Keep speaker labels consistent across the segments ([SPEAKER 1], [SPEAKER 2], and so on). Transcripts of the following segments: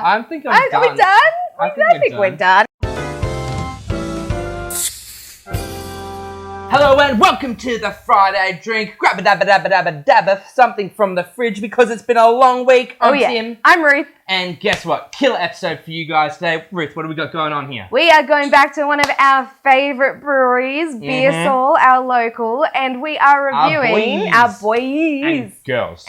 [SPEAKER 1] I think I'm done.
[SPEAKER 2] Are we done?
[SPEAKER 1] I think
[SPEAKER 2] we're done.
[SPEAKER 1] Hello and welcome to the Friday Drink. Grab a dabba dabba dabba dabba something from the fridge because it's been a long week. I'm Tim.
[SPEAKER 2] I'm Ruth.
[SPEAKER 1] And guess what? Killer episode for you guys today. Ruth, what do we got going on here?
[SPEAKER 2] We are going back to one of our favourite breweries, Beer Soul, our local, and we are reviewing our boys
[SPEAKER 1] and girls.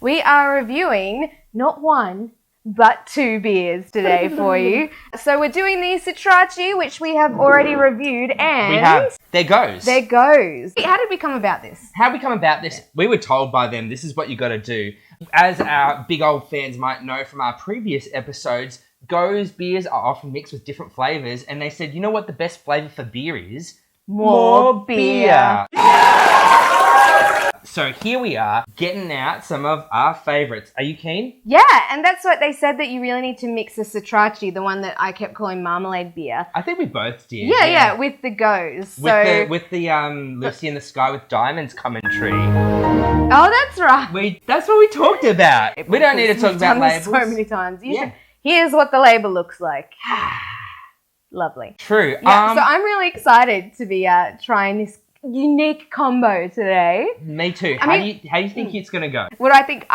[SPEAKER 2] We are reviewing not one, but two beers today for you. So we're doing the Citracci, which we have already reviewed, and...
[SPEAKER 1] We have. There goes.
[SPEAKER 2] There goes. How did we come about this?
[SPEAKER 1] How we come about this? We were told by them, this is what you got to do. As our big old fans might know from our previous episodes, Go's beers are often mixed with different flavours, and they said, you know what the best flavour for beer is?
[SPEAKER 2] More beer.
[SPEAKER 1] So here we are, getting out some of our favourites. Are you keen?
[SPEAKER 2] Yeah, and that's what they said, that you really need to mix the Citracci, the one that I kept calling marmalade beer.
[SPEAKER 1] I think we both did.
[SPEAKER 2] Yeah, with the Go's.
[SPEAKER 1] With the Lucy in the Sky with Diamonds commentary.
[SPEAKER 2] Oh, that's right.
[SPEAKER 1] That's what we talked about. We don't need to talk about labels.
[SPEAKER 2] So many times. Here's what the label looks like. Lovely.
[SPEAKER 1] True.
[SPEAKER 2] Yeah, so I'm really excited to be trying this unique combo today.
[SPEAKER 1] Me too. How do you think it's gonna go?
[SPEAKER 2] What do I think?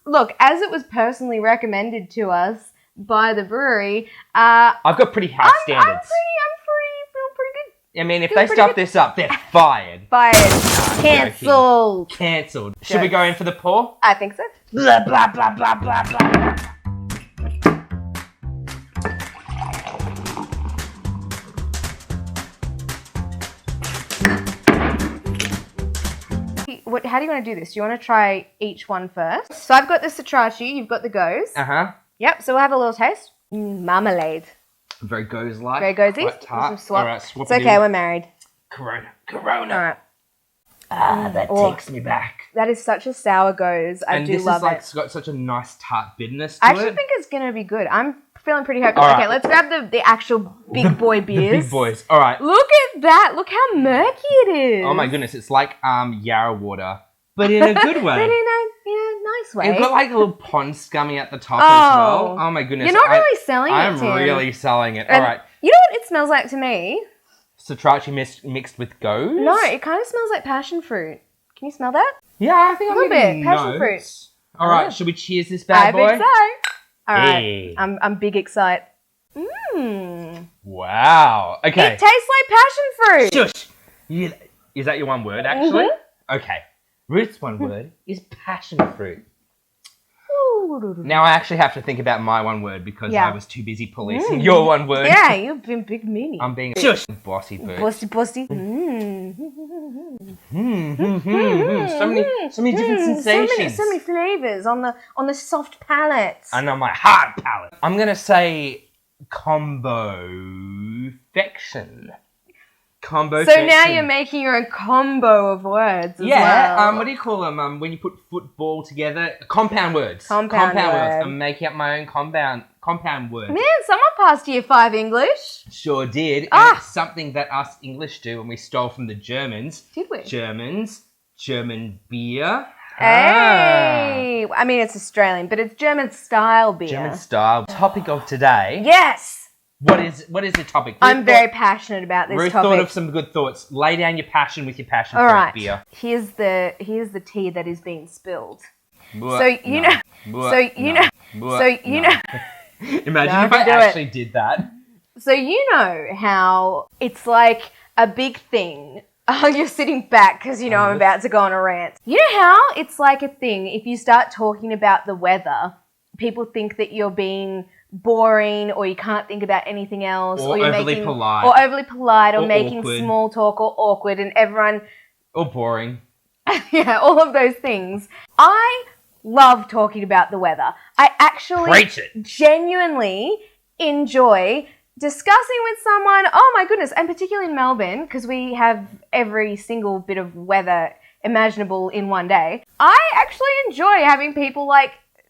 [SPEAKER 2] Look, as it was personally recommended to us by the brewery,
[SPEAKER 1] I've got pretty high standards.
[SPEAKER 2] I'm feeling pretty good.
[SPEAKER 1] I mean, if they stuff this up, they're fired.
[SPEAKER 2] Cancelled.
[SPEAKER 1] Should we go in for the pour?
[SPEAKER 2] I think so.
[SPEAKER 1] Blah blah blah blah blah blah.
[SPEAKER 2] How do you want to do this? Do you want to try each one first? So I've got the Citracci, you've got the Go's.
[SPEAKER 1] Uh-huh.
[SPEAKER 2] Yep, so we'll have a little taste. Marmalade.
[SPEAKER 1] Very Go's-like.
[SPEAKER 2] Very Go's-y.
[SPEAKER 1] Quite tart.
[SPEAKER 2] Swap.
[SPEAKER 1] All right, swap
[SPEAKER 2] it's okay, we're married.
[SPEAKER 1] Corona.
[SPEAKER 2] All right.
[SPEAKER 1] That takes me back.
[SPEAKER 2] That is such a sour Go's. I do love it.
[SPEAKER 1] It's got such a nice tart bitterness to
[SPEAKER 2] I
[SPEAKER 1] it.
[SPEAKER 2] actually think it's going to be good. I'm feeling pretty hopeful.
[SPEAKER 1] All right.
[SPEAKER 2] Okay, let's grab the actual big boy beers.
[SPEAKER 1] The big boys. All right.
[SPEAKER 2] Look at that. Look how murky it is.
[SPEAKER 1] Oh my goodness, it's like Yarra water, but in a good way.
[SPEAKER 2] But in a nice way.
[SPEAKER 1] It's got like a little pond scummy at the top as well. Oh my goodness.
[SPEAKER 2] You're not really selling it, Tim.
[SPEAKER 1] I'm really selling it. All right.
[SPEAKER 2] You know what it smells like to me?
[SPEAKER 1] Citracci mixed with Go's?
[SPEAKER 2] No, it kind of smells like passion fruit. Can you smell that?
[SPEAKER 1] Yeah, I think I'm
[SPEAKER 2] getting passion fruit.
[SPEAKER 1] All right, should we cheers this bad boy?
[SPEAKER 2] I think so. All right,
[SPEAKER 1] hey.
[SPEAKER 2] I'm big excited.
[SPEAKER 1] Wow. Okay.
[SPEAKER 2] It tastes like passion fruit.
[SPEAKER 1] Shush. Is that your one word, actually? Mm-hmm. Okay. Ruth's one word is passion fruit. Now I actually have to think about my one word because I was too busy policing your one word.
[SPEAKER 2] Yeah, you've been big meanie.
[SPEAKER 1] I'm being a bossy bird.
[SPEAKER 2] Bossy.
[SPEAKER 1] So many different sensations.
[SPEAKER 2] So many flavors on the soft palate.
[SPEAKER 1] And on my hard palate. I'm gonna say combo-fection.
[SPEAKER 2] So now you're making your own combo of words as well.
[SPEAKER 1] What do you call them? When you put football together? Compound words.
[SPEAKER 2] Compound words.
[SPEAKER 1] I'm making up my own compound words.
[SPEAKER 2] Man, someone passed year 5 English.
[SPEAKER 1] Sure did. And it's something that us English do when we stole from the Germans.
[SPEAKER 2] Did we?
[SPEAKER 1] German beer.
[SPEAKER 2] Hey! I mean, it's Australian, but it's German style beer.
[SPEAKER 1] German style. Topic of today.
[SPEAKER 2] Yes!
[SPEAKER 1] What is the topic?
[SPEAKER 2] I'm very passionate about this
[SPEAKER 1] topic.
[SPEAKER 2] Ruth
[SPEAKER 1] thought of some good thoughts. Lay down your passion with your passion
[SPEAKER 2] for
[SPEAKER 1] beer.
[SPEAKER 2] Here's the tea that is being spilled.
[SPEAKER 1] Blah,
[SPEAKER 2] so you know. Imagine
[SPEAKER 1] if I actually did that.
[SPEAKER 2] So you know how it's like a big thing. Oh, you're sitting back because you know I'm about to go on a rant. You know how it's like a thing if you start talking about the weather, people think that you're being boring or you can't think about anything else
[SPEAKER 1] or
[SPEAKER 2] you're
[SPEAKER 1] overly polite
[SPEAKER 2] or making
[SPEAKER 1] awkward.
[SPEAKER 2] Small talk or awkward and everyone
[SPEAKER 1] or boring.
[SPEAKER 2] Yeah, all of those things. I love talking about the weather. I actually genuinely enjoy discussing with someone, oh my goodness, and particularly in Melbourne, because we have every single bit of weather imaginable in one day. I actually enjoy having people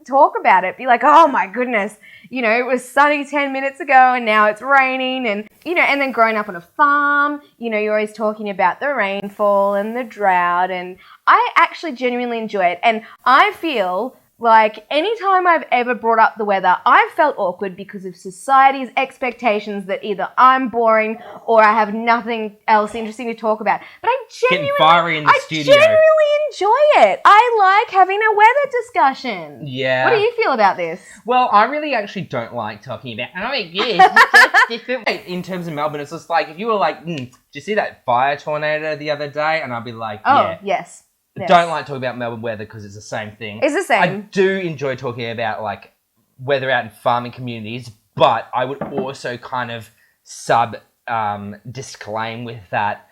[SPEAKER 2] talk about it, be like, oh my goodness, it was sunny 10 minutes ago and now it's raining, and and then growing up on a farm, you're always talking about the rainfall and the drought, and I actually genuinely enjoy it, and I feel Like, anytime I've ever brought up the weather, I've felt awkward because of society's expectations that either I'm boring or I have nothing else interesting to talk about. But I
[SPEAKER 1] Getting fiery in the studio.
[SPEAKER 2] genuinely enjoy it. I like having a weather discussion.
[SPEAKER 1] Yeah.
[SPEAKER 2] What do you feel about this?
[SPEAKER 1] Well, I really actually don't like talking about, oh my gosh, it's so different. In terms of Melbourne, it's just like, if you were like, did you see that fire tornado the other day? And I'd be like, yeah.
[SPEAKER 2] Yes.
[SPEAKER 1] Don't like talking about Melbourne weather because it's the same thing.
[SPEAKER 2] It's the same.
[SPEAKER 1] I do enjoy talking about like weather out in farming communities, but I would also kind of disclaim with that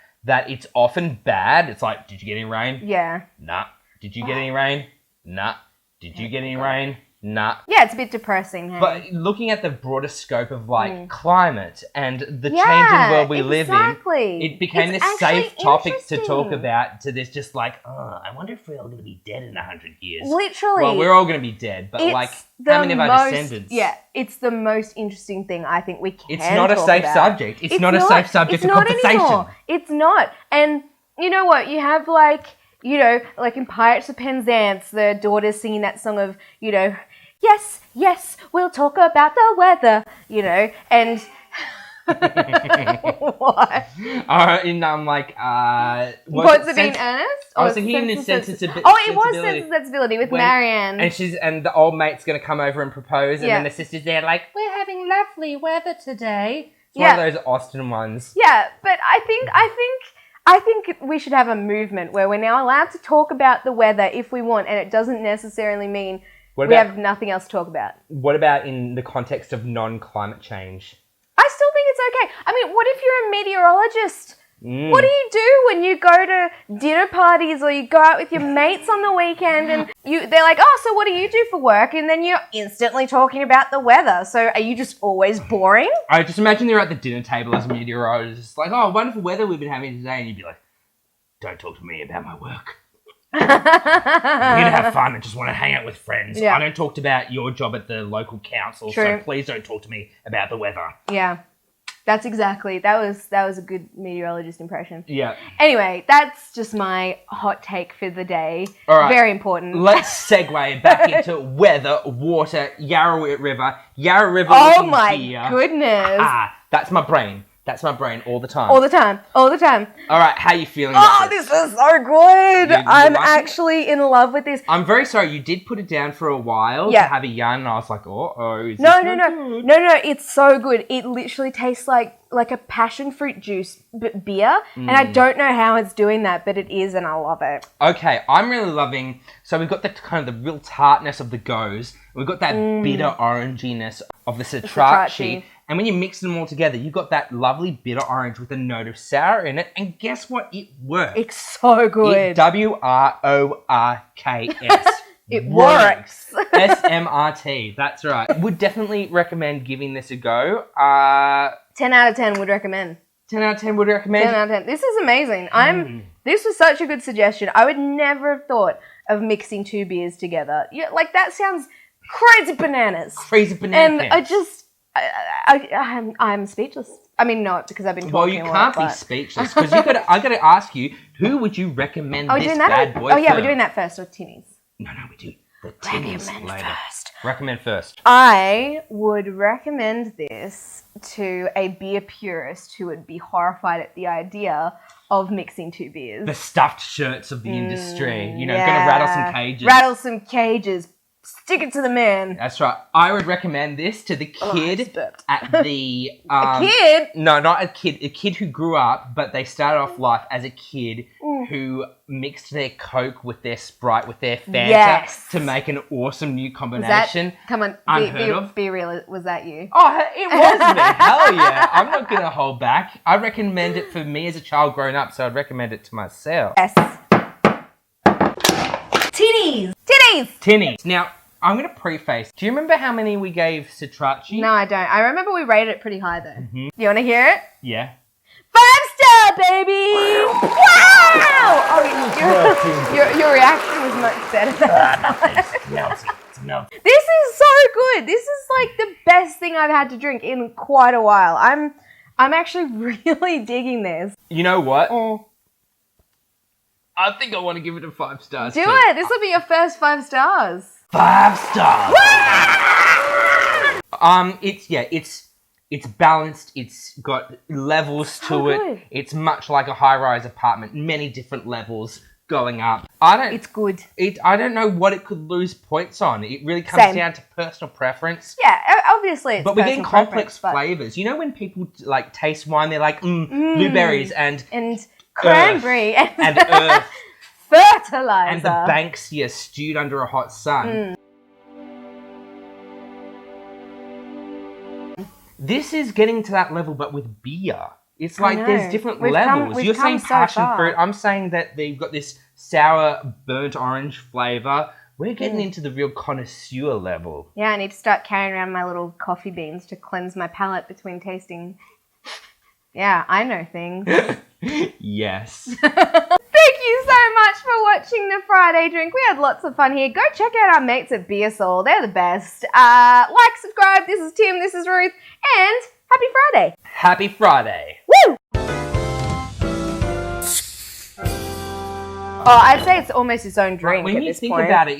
[SPEAKER 1] it's often bad. It's like, did you get any rain?
[SPEAKER 2] Yeah.
[SPEAKER 1] Nah. Did you get any rain? Nah. Did you get any rain? Nah.
[SPEAKER 2] Yeah, it's a bit depressing. Hey?
[SPEAKER 1] But looking at the broader scope of like climate and the changing world we live in, it became this safe topic to talk about. To this, just like, I wonder if we're all going to be dead in 100 years.
[SPEAKER 2] Literally.
[SPEAKER 1] Well, we're all going to be dead, but like, how many of our descendants?
[SPEAKER 2] Yeah, it's the most interesting thing I think we can.
[SPEAKER 1] It's not a safe subject. It's not a safe subject of conversation.
[SPEAKER 2] Anymore. It's not. And you know what? You have like in Pirates of Penzance, the daughters singing that song of, yes, yes, we'll talk about the weather, and what?
[SPEAKER 1] What's
[SPEAKER 2] it being earnest?
[SPEAKER 1] I was thinking in sensibility.
[SPEAKER 2] Oh, it was Sense and Sensibility with Marianne.
[SPEAKER 1] And the old mate's going to come over and propose, and then the sister's there like, we're having lovely weather today. It's one of those Austen ones.
[SPEAKER 2] Yeah, but I think we should have a movement where we're now allowed to talk about the weather if we want, and it doesn't necessarily mean we have nothing else to talk about.
[SPEAKER 1] What about in the context of non-climate change?
[SPEAKER 2] I still think it's okay. I mean, what if you're a meteorologist? What do you do when you go to dinner parties or you go out with your mates on the weekend and they're like, oh, so what do you do for work? And then you're instantly talking about the weather. So are you just always boring?
[SPEAKER 1] I just imagine they're at the dinner table as a meteorologist, like, oh, wonderful weather we've been having today. And you'd be like, don't talk to me about my work. I'm here to have fun and just want to hang out with friends. I don't talk about your job at the local council, so please don't talk to me about the weather.
[SPEAKER 2] Yeah. That's exactly. That was a good meteorologist impression.
[SPEAKER 1] Yeah.
[SPEAKER 2] Anyway, that's just my hot take for the day.
[SPEAKER 1] All right.
[SPEAKER 2] Very important.
[SPEAKER 1] Let's segue back into weather, water, Yarra River. Yarra River.
[SPEAKER 2] Oh my goodness.
[SPEAKER 1] That's my brain. That's my brain all the time.
[SPEAKER 2] All the time. All the time.
[SPEAKER 1] All right, how are you feeling about this?
[SPEAKER 2] This is so good. I'm actually in love with this.
[SPEAKER 1] I'm very sorry. You did put it down for a while to have a yarn, and I was like, No, it's so good. It literally tastes like a passion fruit juice, but beer. And I don't know how it's doing that, but it is, and I love it. Okay, I'm really loving... So we've got the kind of the real tartness of the goes. We've got that bitter oranginess of the Cetraci. And when you mix them all together, you've got that lovely bitter orange with a note of sour in it. And guess what? It works.
[SPEAKER 2] It's so good.
[SPEAKER 1] WRORKS.
[SPEAKER 2] It works.
[SPEAKER 1] SMRT. That's right. Would definitely recommend giving this a go.
[SPEAKER 2] 10 out of 10 would recommend.
[SPEAKER 1] 10 out of 10 would recommend.
[SPEAKER 2] 10 out of 10. This is amazing. This was such a good suggestion. I would never have thought of mixing two beers together. That sounds crazy bananas.
[SPEAKER 1] Crazy bananas.
[SPEAKER 2] And I just... I'm speechless. I mean, not because I've been talking.
[SPEAKER 1] Well, you can't be speechless because I got to ask you, who would you recommend this bad boy?
[SPEAKER 2] Oh yeah, we're doing that first, or tinnies.
[SPEAKER 1] No, we do the tinnies later. Recommend first.
[SPEAKER 2] I would recommend this to a beer purist who would be horrified at the idea of mixing two beers.
[SPEAKER 1] The stuffed shirts of the industry, gonna rattle some cages.
[SPEAKER 2] Rattle some cages. Stick it to the man.
[SPEAKER 1] That's right. I would recommend this to the kid at the...
[SPEAKER 2] a kid?
[SPEAKER 1] No, not a kid. A kid who grew up, but they started off life as a kid who mixed their Coke with their Sprite, with their Fanta to make an awesome new combination.
[SPEAKER 2] Come on, be real. Was that you?
[SPEAKER 1] Oh, it was me. Hell yeah. I'm not going to hold back. I recommend it for me as a child growing up, so I'd recommend it to myself.
[SPEAKER 2] Yes. Tinnies.
[SPEAKER 1] Now, I'm going to preface. Do you remember how many we gave Cetraci?
[SPEAKER 2] No, I don't. I remember we rated it pretty high, though. You want to hear it?
[SPEAKER 1] Yeah.
[SPEAKER 2] 5-star, baby! Wow! Oh, your reaction was much better.
[SPEAKER 1] It's melting.
[SPEAKER 2] This is so good. This is like the best thing I've had to drink in quite a while. I'm actually really digging this.
[SPEAKER 1] You know what? I think I want to give it a 5 stars.
[SPEAKER 2] Do it. This will be your first 5 stars.
[SPEAKER 1] 5 stars. It's balanced. It's got levels
[SPEAKER 2] So
[SPEAKER 1] to it.
[SPEAKER 2] good.
[SPEAKER 1] It's much like a high-rise apartment, many different levels going up.
[SPEAKER 2] It's good.
[SPEAKER 1] I don't know what it could lose points on. It really comes
[SPEAKER 2] Same.
[SPEAKER 1] down to personal preference.
[SPEAKER 2] Yeah, obviously it's
[SPEAKER 1] But we're getting
[SPEAKER 2] personal
[SPEAKER 1] complex
[SPEAKER 2] preference, but-
[SPEAKER 1] flavors. You know when people like taste wine, they're like, blueberries and
[SPEAKER 2] cranberry and
[SPEAKER 1] earth
[SPEAKER 2] fertilizer.
[SPEAKER 1] and the Banksia stewed under a hot sun. This is getting to that level, but with beer. It's like
[SPEAKER 2] know.
[SPEAKER 1] there's different
[SPEAKER 2] We've
[SPEAKER 1] levels.
[SPEAKER 2] come- we've
[SPEAKER 1] You're
[SPEAKER 2] come
[SPEAKER 1] saying
[SPEAKER 2] so
[SPEAKER 1] passion
[SPEAKER 2] far.
[SPEAKER 1] fruit. I'm saying that they've got this sour, burnt orange flavor. We're getting into the real connoisseur level.
[SPEAKER 2] Yeah, I need to start carrying around my little coffee beans to cleanse my palate between tasting. Yeah, I know things.
[SPEAKER 1] Yes.
[SPEAKER 2] Thank you so much for watching the Friday Drink. We had lots of fun here. Go check out our mates at Beer Soul. They're the best. Like, subscribe. This is Tim. This is Ruth. And happy Friday.
[SPEAKER 1] Happy Friday.
[SPEAKER 2] Woo! Oh, I'd say it's almost its own drink
[SPEAKER 1] When
[SPEAKER 2] at
[SPEAKER 1] you
[SPEAKER 2] this
[SPEAKER 1] think
[SPEAKER 2] point.
[SPEAKER 1] about it,